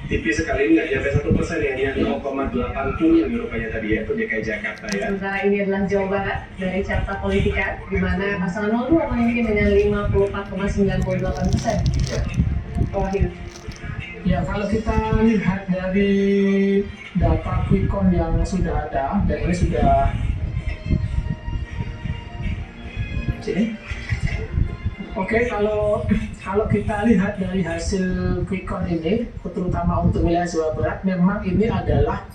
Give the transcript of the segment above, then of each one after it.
tipis sekali, nggak nyampe 1% ya, hanya 0,80 rupanya tadi ya, itu DKI Jakarta ya. Sementara ini adalah Jawa Barat dari Carta Politika, di mana pasangan 02 memimpin dengan 54,98%. Wahyu. Ya, kalau kita lihat dari data quick count yang sudah ada, dan ini sudah sini. Oke, kalau kita lihat dari hasil quick count ini, terutama untuk wilayah Jawa Barat, memang ini adalah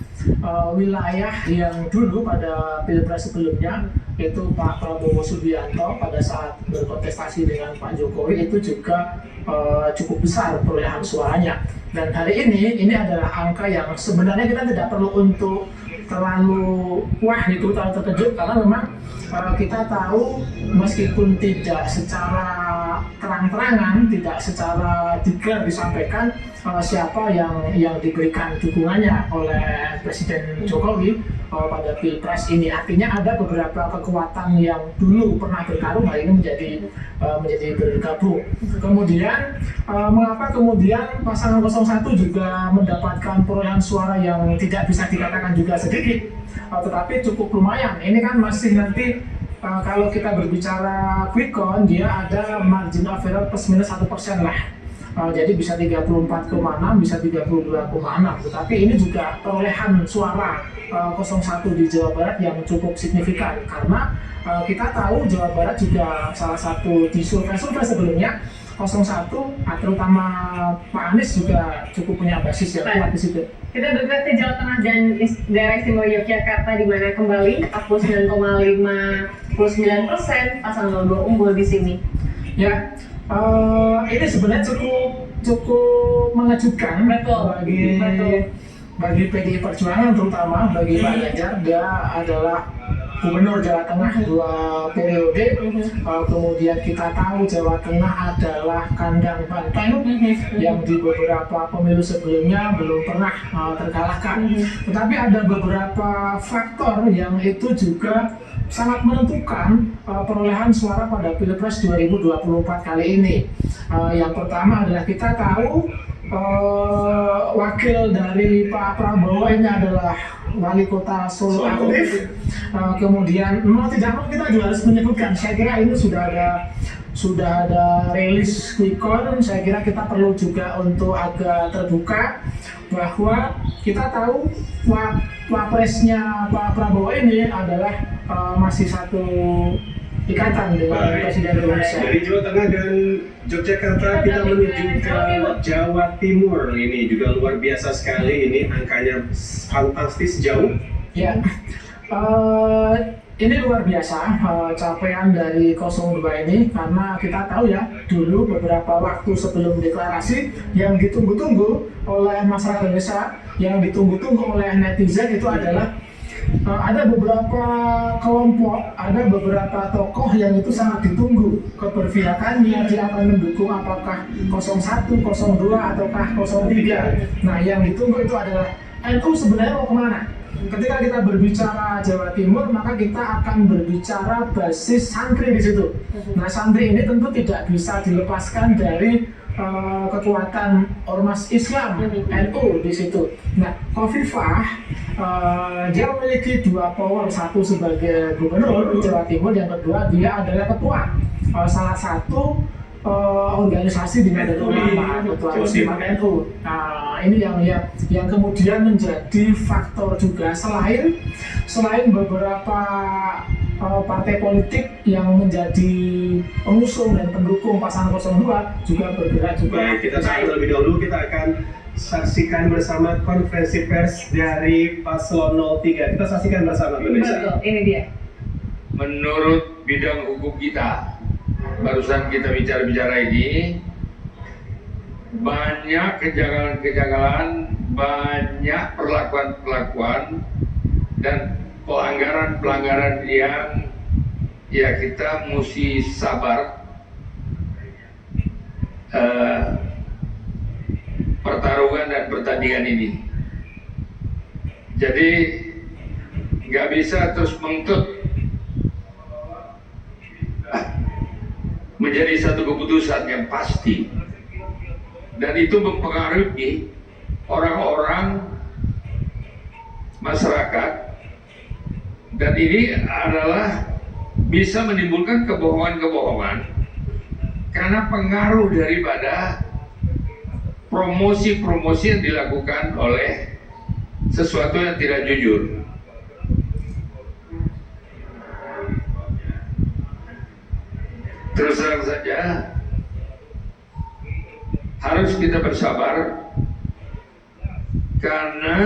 wilayah yang dulu pada pilpres sebelumnya, itu Pak Prabowo Subianto pada saat berkontestasi dengan Pak Jokowi itu juga cukup besar perolehan suaranya. Dan hari ini adalah angka yang sebenarnya kita tidak perlu untuk terlalu wah gitu, terlalu terkejut, karena memang kita tahu meskipun tidak secara terang-terangan, tidak secara detail disampaikan siapa yang diberikan dukungannya oleh Presiden Jokowi pada pilpres ini. Artinya ada beberapa kekuatan yang dulu pernah bertarung hari ini menjadi bergabung. Kemudian mengapa kemudian pasangan 01 juga mendapatkan perolehan suara yang tidak bisa dikatakan juga sedikit, tetapi cukup lumayan. Ini kan masih nanti kalau kita berbicara quick count, dia ada margin of error plus minus 1% lah. Jadi bisa 34,6, bisa 32,6. Tetapi ini juga perolehan suara 01 di Jawa Barat yang cukup signifikan, karena kita tahu Jawa Barat juga salah satu di survei-survei sebelumnya 01, terutama Pak Anies juga cukup punya basis yang kuat di situ. Kita bergerak ke Jawa Tengah dan daerah istimewa Yogyakarta, di mana kembali 49,59% pasangan 02 unggul di sini. Ya, ini sebenarnya cukup mengejutkan. Bagi PDI Perjuangan, terutama bagi Pak Ganjar. Dia adalah Gubernur Jawa Tengah 2 periode. Kemudian kita tahu Jawa Tengah adalah kandang banteng yang di beberapa pemilu sebelumnya belum pernah terkalahkan. Tetapi ada beberapa faktor yang itu juga sangat menentukan perolehan suara pada Pilpres 2024 kali ini. Yang pertama adalah kita tahu wakil dari Pak Prabowo ini adalah wali kota Solo aktif. Kemudian mau tidak mau kita juga harus menyebutkan, saya kira ini sudah ada rilis quick count. Saya kira kita perlu juga untuk agak terbuka bahwa kita tahu wapresnya Pak Prabowo ini adalah masih satu ikatan dengan Presiden Indonesia. Dari Jawa Tengah dan Yogyakarta kita menuju ke Jawa Timur. Ini juga luar biasa sekali, ini angkanya fantastis jauh. Ya, ini luar biasa capaian dari 02 ini, karena kita tahu ya, dulu beberapa waktu sebelum deklarasi yang ditunggu-tunggu oleh masyarakat Indonesia, yang ditunggu-tunggu oleh netizen itu adalah ada beberapa kelompok, ada beberapa tokoh yang itu sangat ditunggu keberpihakannya, dia akan mendukung apakah 01, 02, ataukah 03. Nah, yang ditunggu itu adalah NU sebenarnya mau kemana? Ketika kita berbicara Jawa Timur, maka kita akan berbicara basis santri di situ. Nah, santri ini tentu tidak bisa dilepaskan dari kekuatan ormas Islam NU di situ. Nah, Khofifah dia memiliki dua power, satu sebagai gubernur Jawa Timur, yang kedua dia adalah ketua salah satu organisasi di Nahdlatul Ulama, ketua Muslimat NU. Nah, ini yang kemudian menjadi faktor juga, selain beberapa partai politik yang menjadi pengusung dan pendukung pasangan 02 juga bergerak juga. Baik, kita terlebih dahulu kita akan saksikan bersama konferensi pers dari Paslon 03. Kita saksikan bersama pemirsa. Betul, ini dia. Menurut bidang hukum kita, barusan kita bicara ini, banyak kejanggalan, banyak perlakuan dan pelanggaran yang ya kita mesti sabar pertarungan dan pertandingan ini. Jadi nggak bisa terus mengkut menjadi satu keputusan yang pasti, dan itu mempengaruhi orang-orang masyarakat, dan ini adalah bisa menimbulkan kebohongan-kebohongan karena pengaruh daripada promosi-promosi yang dilakukan oleh sesuatu yang tidak jujur. Terus terang saja, harus kita bersabar karena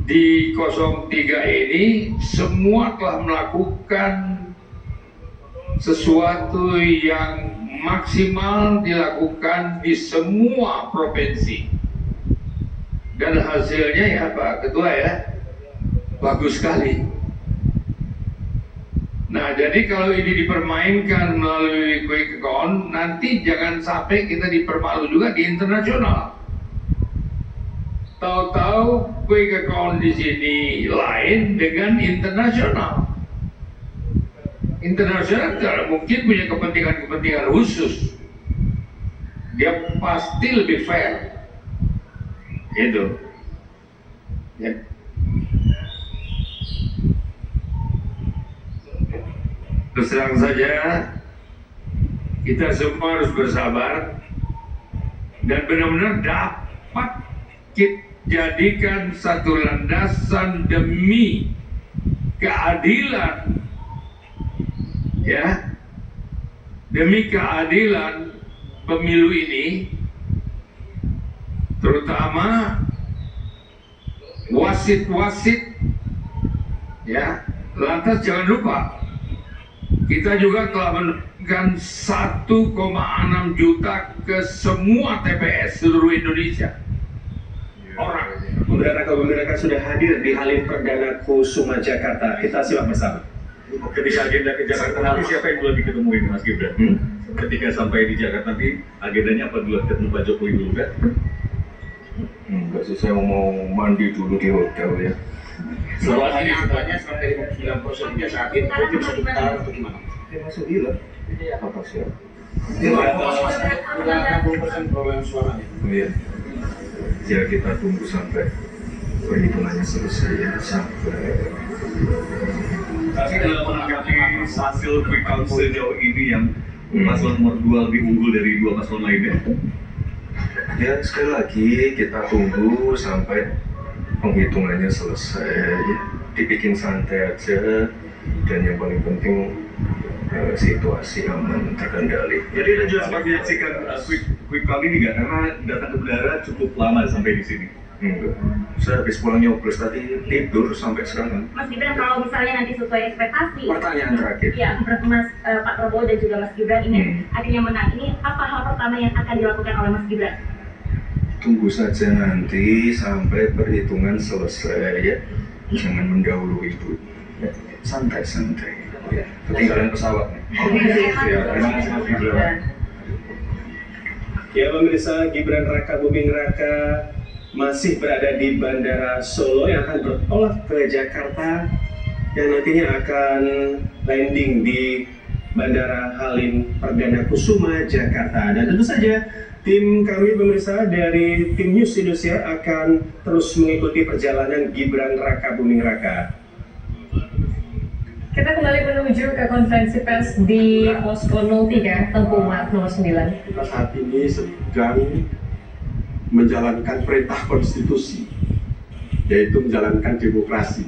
di 03 ini semua telah melakukan sesuatu yang maksimal dilakukan di semua provinsi, dan hasilnya ya Pak Ketua ya, bagus sekali. Nah, jadi kalau ini dipermainkan melalui quick count, nanti jangan sampai kita dipermalu juga di internasional. Tahu-tahu quick count di sini lain dengan internasional. Internasional tidak mungkin punya kepentingan-kepentingan khusus. Dia pasti lebih fair. Gitu. Ya. Terus terang saja, kita semua harus bersabar dan benar-benar dapat kita jadikan satu landasan demi keadilan, ya, demi keadilan pemilu ini, terutama wasit-wasit, ya. Lantas jangan lupa, kita juga telah menurunkan 1,6 juta ke semua TPS seluruh Indonesia. Orang Pemerintah sudah hadir di Halim Perdana Kusuma Jakarta. Kita simak bersama. Ketika agenda ke Jakarta nanti siapa yang dulu diketemuin Mas Gibran? Ketika sampai di Jakarta nanti agendanya apa dulu ketemu Pak Jokowi dulu kan? Enggak sih, saya mau mandi dulu di hotel ya. Soalnya angkanya 99% hingga saat ini mungkin sebentar atau gimana? Ya masuk gila. Apa sih? Udah 60% perolehan suaranya. Oh iya. Ya kita tunggu sampai perhitungannya selesai ya, sampai. Tapi dalam menanggapi hasil quick count sejauh ini yang paslon nomor 2 lebih unggul dari 2 paslon lainnya. Ya sekali lagi kita tunggu sampai penghitungannya selesai ya. Dibikin santai aja, dan yang paling penting situasi aman terkendali. Jadi Anda juga sempat menyaksikan quick count ini nggak? Karena datang ke bendara cukup lama sampai di sini. Enggak, saya habis pulang nyoblos tadi, tidur sampai sekarang. Mas Gibran, kalau misalnya nanti sesuai ekspektasi, Pertanyaan terakhir. ya Pak Prabowo dan juga Mas Gibran ini akhirnya menang, ini apa hal pertama yang akan dilakukan oleh Mas Gibran? Tunggu saja nanti sampai perhitungan selesai ya. Jangan mendahului itu. Ya, santai-santai. Ya, ketinggalan pesawat nih. Ya, terima kasih Mas Gibran. Ya pemirsa, Gibran Raka Buming Raka masih berada di Bandara Solo yang akan bertolak ke Jakarta, yang nantinya akan landing di Bandara Halim Perdana Kusuma Jakarta. Dan tentu saja tim kami pemirsa dari tim News Indonesia akan terus mengikuti perjalanan Gibran Raka Buming Raka. Kita kembali menuju ke konferensi pers di Posko 03 Tengku Umar nomor 9. Kita saat ini sedang menjalankan perintah konstitusi, yaitu menjalankan demokrasi.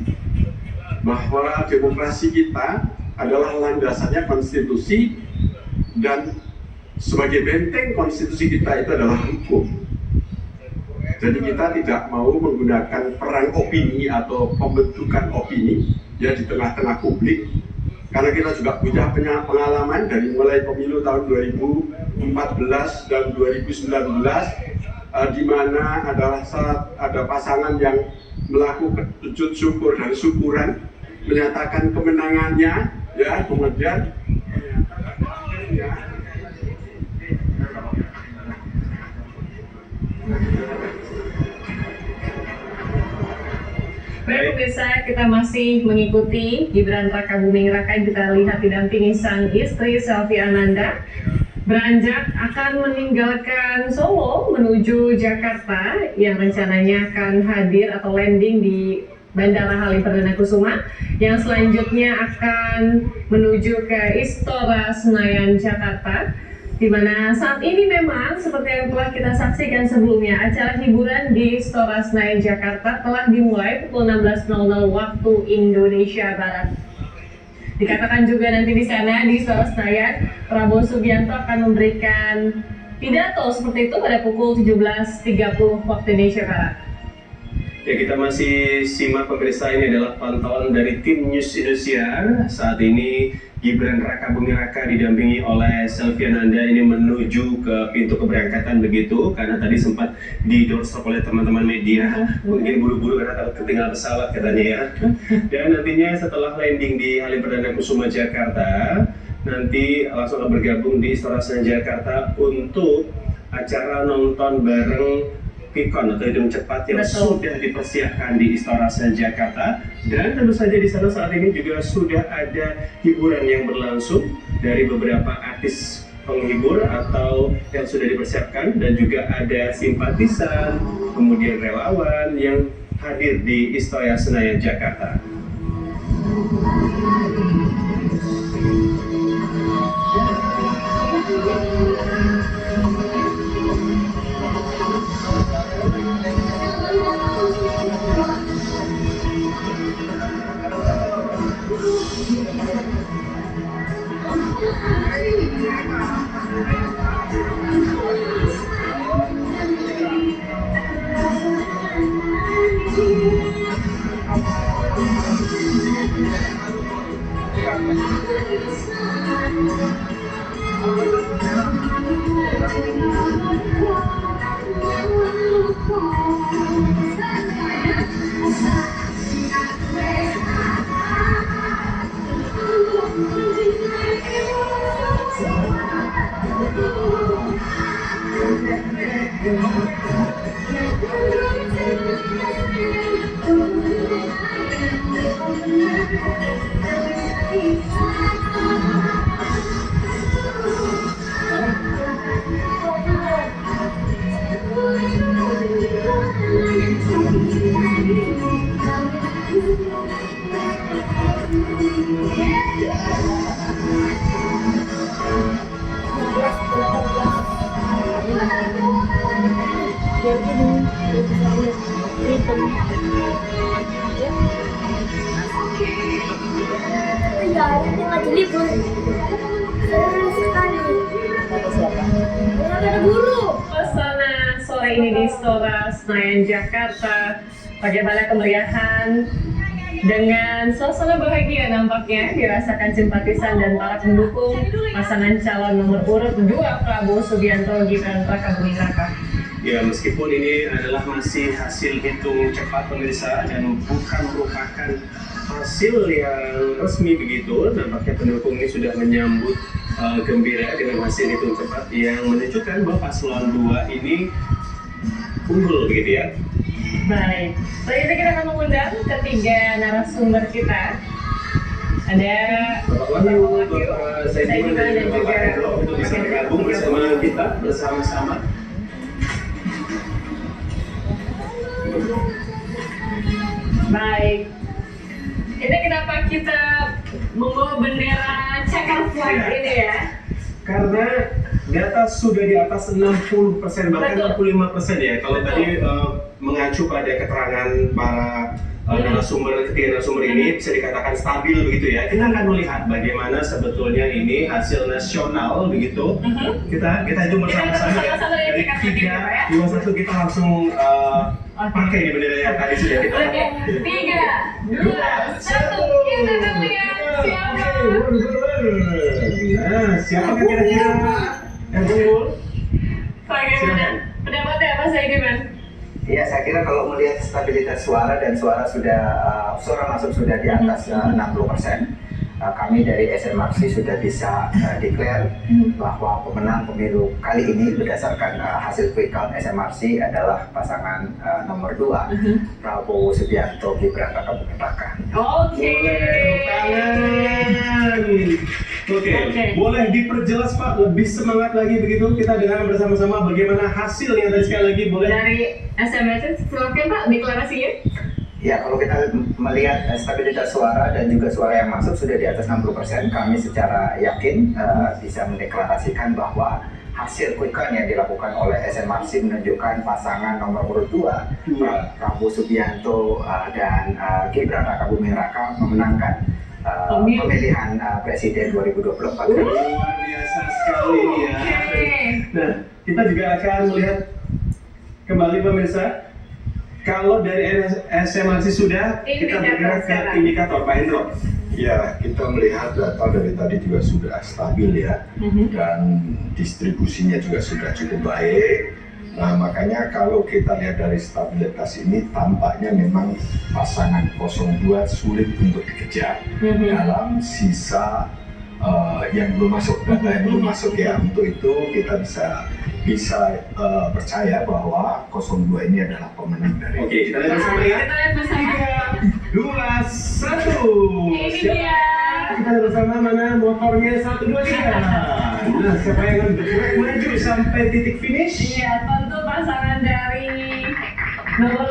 Bahwa demokrasi kita adalah landasannya konstitusi, dan sebagai benteng konstitusi kita itu adalah hukum. Jadi kita tidak mau menggunakan perang opini atau pembentukan opini ya di tengah-tengah publik, karena kita juga punya pengalaman dari mulai pemilu tahun 2014 dan 2019 di mana adalah saat ada pasangan yang melakukan sujud syukur dan syukuran, menyatakan kemenangannya ya, kemudian Baik pemirsa, kita masih mengikuti Gibran Raka Buming Raka yang kita lihat didampingi sang istri Selvi Ananda beranjak akan meninggalkan Solo menuju Jakarta yang rencananya akan hadir atau landing di Bandara Halim Perdana Kusuma yang selanjutnya akan menuju ke Istora Senayan Jakarta, di mana saat ini memang seperti yang telah kita saksikan sebelumnya, acara hiburan di Istora Senayan Jakarta telah dimulai pukul 16.00 waktu Indonesia Barat. Dikatakan juga nanti di sana di Istora Senayan, Prabowo Subianto akan memberikan pidato seperti itu pada pukul 17.30 waktu Indonesia Barat. Ya, kita masih simak pemirsa, ini adalah pantauan dari tim News Indonesia. Saat ini Gibran Raka Buming Raka didampingi oleh Selvi Ananda ini menuju ke pintu keberangkatan begitu, karena tadi sempat didorstop oleh teman-teman media, mungkin buru-buru karena takut ketinggalan pesawat katanya ya. Dan nantinya setelah landing di Halim Perdana Kusuma Jakarta, nanti langsung akan bergabung di Istora Senayan Jakarta untuk acara nonton bareng Quick-Count atau hitung cepat yang sudah dipersiapkan di Istora Senayan Jakarta. Dan tentu saja di sana saat ini juga sudah ada hiburan yang berlangsung dari beberapa artis penghibur atau yang sudah dipersiapkan, dan juga ada simpatisan, kemudian relawan yang hadir di Istora Senayan Jakarta. Suasana sore ini di Istora Senayan Jakarta, bagaimana kemeriahan dengan suasana bahagia nampaknya dirasakan simpatisan dan para pendukung pasangan calon nomor urut 2 Prabowo Subianto Gibran Raka Buming Raka. Ya, meskipun ini adalah masih hasil hitung cepat pemirsa dan bukan merupakan hasil yang resmi begitu, nampaknya pendukung ini sudah menyambut gembira dengan hasil hitung cepat yang menunjukkan bahwa paslon 2 ini unggul begitu ya. Baik, selanjutnya kita akan mengundang ketiga narasumber kita. Ada Bapak Wahyu, Bapak Saidiman dan Bapak Hendro untuk bisa bergabung bersama kita bersama-sama. Baik, ini kenapa kita membawa bendera checker flag ini ya? Karena data sudah di atas 60%, bahkan 65% ya. Kalau tadi mengacu pada keterangan para ketiga narasumber ini bisa dikatakan stabil begitu ya. Kita akan melihat bagaimana sebetulnya ini hasil nasional begitu. Kita hitung bersama-sama ya. Dari 3, 2, 1 kita langsung pakai di bendera yang tadi sudah kita pakai. 3, 2, 1, kita akan lihat siapa. Nah, siapa kira-kira yang unggul? Bagaimana pendapatnya Mas Saidiman? Ya, saya kira kalau melihat stabilitas suara dan suara masuk sudah di atas 60%, kami dari SMRC sudah bisa declare bahwa pemenang pemilu kali ini berdasarkan hasil quick count SMRC adalah pasangan nomor 2 Prabowo Subianto Gibran Rakabuming Raka. Oke. Oke, boleh diperjelas Pak, lebih semangat lagi begitu kita dengar bersama-sama bagaimana hasilnya tadi sekali lagi boleh. Dari SMS silakan Pak deklarasinya. Ya, kalau kita melihat stabilitas suara dan juga suara yang masuk sudah di atas 60%, kami secara yakin bisa mendeklarasikan bahwa hasil quick count yang dilakukan oleh SMRC menunjukkan pasangan nomor urut 2 Prabowo Subianto dan Gibran Rakabuming Raka memenangkan pemilihan presiden 2024. Luar biasa sekali ya. Nah, kita juga akan melihat kembali pemirsa. Kalau dari SMRC sudah, kita bergerak ke indikator Pak Hendro. Ya, kita melihat data dari tadi juga sudah stabil ya, dan distribusinya juga sudah cukup baik. Nah, makanya kalau kita lihat dari stabilitas ini, tampaknya memang pasangan 02 sulit untuk dikejar dalam sisa yang belum masuk, data yang belum masuk ya. Untuk itu kita bisa percaya bahwa 02 ini adalah pemenang dari. Oke, kita lihat bersama ya. 3, 2, 1. Ini dia. Kita lihat bersama mana motornya 1, 2, 3. Nah, siapa yang akan bergerak maju sampai titik finish? Iya, tentu pasangan dari nomor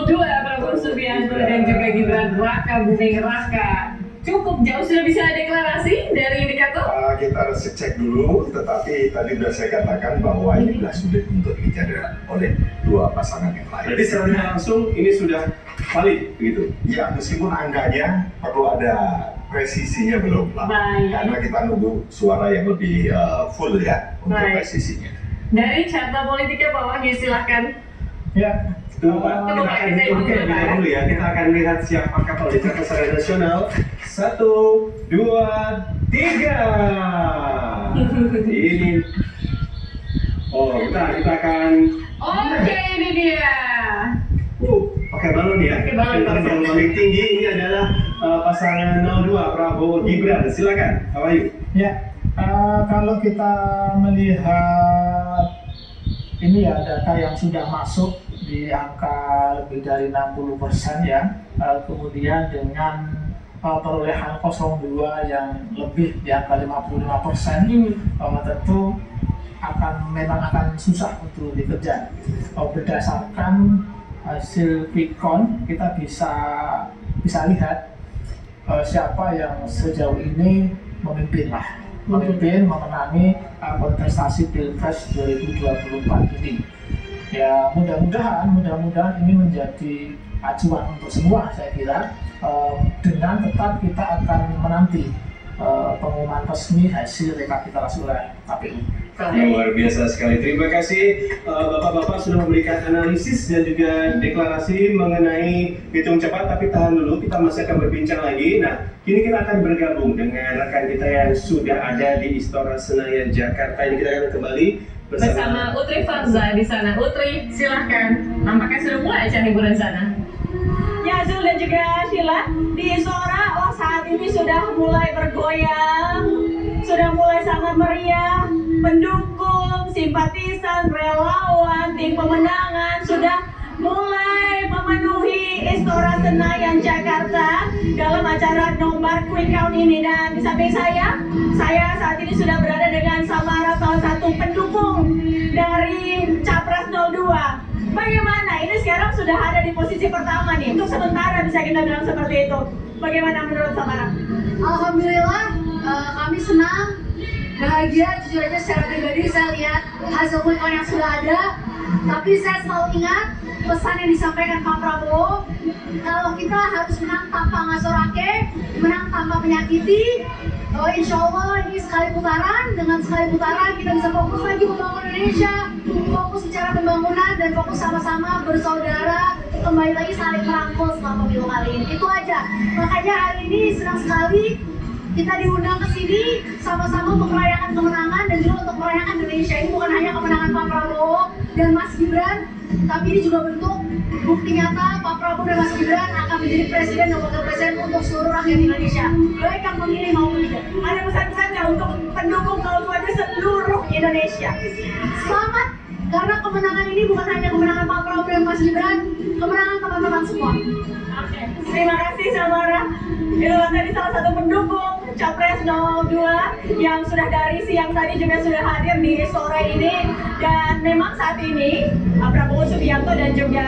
02 Prabowo Subianto dan juga Gibran Rakabuming Raka. Cukup jauh sudah bisa deklarasi dari indikator? Kita harus cek dulu, tetapi tadi sudah saya katakan bahwa ini sudah sulit untuk dikejar oleh dua pasangan yang lain. Berarti secara langsung ini sudah valid begitu? Ya, meskipun angkanya perlu ada presisinya belum lah, karena kita nunggu suara yang lebih full ya untuk presisinya. Dari carta politiknya Pak Wahyu silahkan. Ya, Tunggu Pak, kita akan dulu ya. Kita akan lihat siapa kapal di carta secara nasional. 1, 2, 3. Ini. Oh, kita akan. Oke, ini dia. Pakai balon ya. Pakai balon paling tinggi ini adalah pasangan 02 Prabowo Gibran. Silakan, Pak Wahyu. Ya, kalau kita melihat ini ya data yang sudah masuk di angka lebih dari 60% ya, kemudian dengan perolehan 02 yang lebih di angka 55%, tentu memang akan susah untuk dikejar. Berdasarkan hasil quick count kita bisa lihat siapa yang sejauh ini memenangi kontestasi Pilpres 2024 ini. Ya, mudah-mudahan ini menjadi acuan untuk semua, saya kira, dengan tetap kita akan menanti pengumuman resmi hasil rekapitulasi oleh KPU. Luar biasa sekali. Terima kasih Bapak-Bapak sudah memberikan analisis dan juga deklarasi mengenai hitung cepat. Tapi tahan dulu, kita masih akan berbincang lagi. Nah, kini kita akan bergabung dengan rekan kita yang sudah ada di Istora Senayan Jakarta. Ini kita akan kembali bersama Utri Farza di sana. Utri, silahkan. Nampaknya sudah mulai acara hiburan sana. Ya, Zul dan juga Sheila, di Istora saat ini sudah mulai bergoyang, sudah mulai sangat meriah. Pendukung, simpatisan, relawan, tim pemenangan sudah mulai memenuhi Istora Senayan Jakarta dalam acara nomor quick count ini. Dan di samping saya saat ini sudah berada dengan salah satu pendukung dari Capres 02. Bagaimana? Ini sekarang sudah ada di posisi pertama nih. Untuk sementara bisa kita bilang seperti itu. Bagaimana menurut Samara? Alhamdulillah, kami senang, bahagia. Jujur aja secara pribadi saya lihat hasil quick count yang sudah ada. Tapi saya selalu ingat pesan yang disampaikan Pak Prabowo, kalau kita harus menang tanpa ngasorake, menang tanpa menyakiti. Insya Allah ini sekali putaran, dengan sekali putaran kita bisa fokus lagi membangun Indonesia, fokus secara pembangunan dan fokus sama-sama bersaudara, kembali lagi saling merangkul setelah pemilu kali ini. Itu aja. Makanya hari ini senang sekali kita diundang ke sini sama-sama untuk merayakan kemenangan dan juga untuk merayakan Indonesia. Ini bukan hanya kemenangan Pak Prabowo, dan Mas Gibran, tapi ini juga bentuk bukti nyata Pak Prabowo dan Mas Gibran akan menjadi presiden dan wakil presiden untuk seluruh rakyat Indonesia, baik yang memilih maupun tidak. Ada pesan-pesannya untuk pendukung 02 seluruh Indonesia. Selamat, karena kemenangan ini bukan hanya kemenangan Pak Prabowo dan Mas Gibran, kemenangan teman-teman semua. Oke, terima kasih Samara. Itulah tadi salah satu pendukung Capres 02 yang sudah dari siang tadi juga sudah hadir di sore ini. Dan memang saat ini Prabowo Subianto dan juga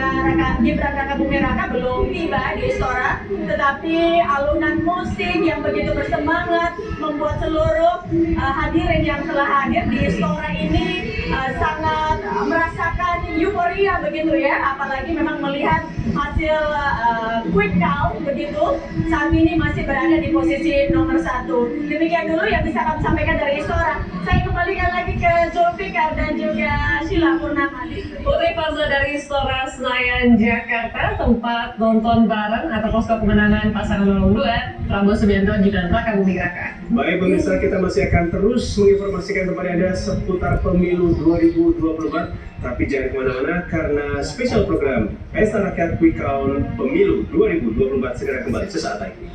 Gibran Raka Buming Raka belum tiba di Istora, tetapi alunan musik yang begitu bersemangat membuat seluruh hadirin yang telah hadir di Istora ini sangat merasakan euforia begitu ya, apalagi memang melihat hasil quick count begitu saat ini masih berada di posisi nomor 1. Demikian dulu yang bisa kami sampaikan dari Istora. Saya kembalikan lagi ke Zulfikar dan juga Sheila Purnama. Putri Farza dari Istora Senayan, Jakarta, tempat nonton bareng atau posko kemenangan pasangan 02 Prabowo Subianto dan Raka Buming Raka. Baik pemirsa, kita masih akan terus menginformasikan kepada Anda seputar pemilu 2024. Tapi jangan kemana-mana karena spesial program Pesta Rakyat Quick Count Pemilu 2024 segera kembali sesaat lagi.